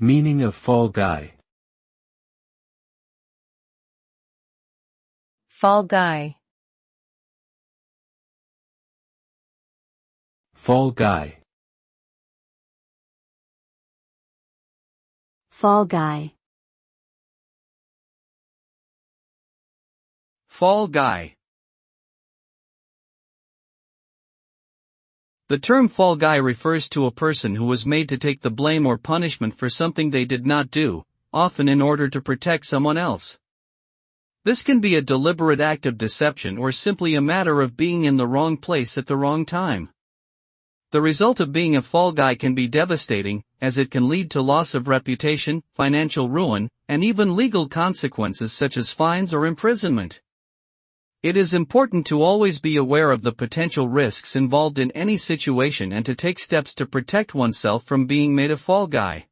Meaning of fall guy. Fall guy. Fall guy. Fall guy. Fall guy. The term fall guy refers to a person who was made to take the blame or punishment for something they did not do, often in order to protect someone else. This can be a deliberate act of deception or simply a matter of being in the wrong place at the wrong time. The result of being a fall guy can be devastating, as it can lead to loss of reputation, financial ruin, and even legal consequences such as fines or imprisonment. It is important to always be aware of the potential risks involved in any situation and to take steps to protect oneself from being made a fall guy.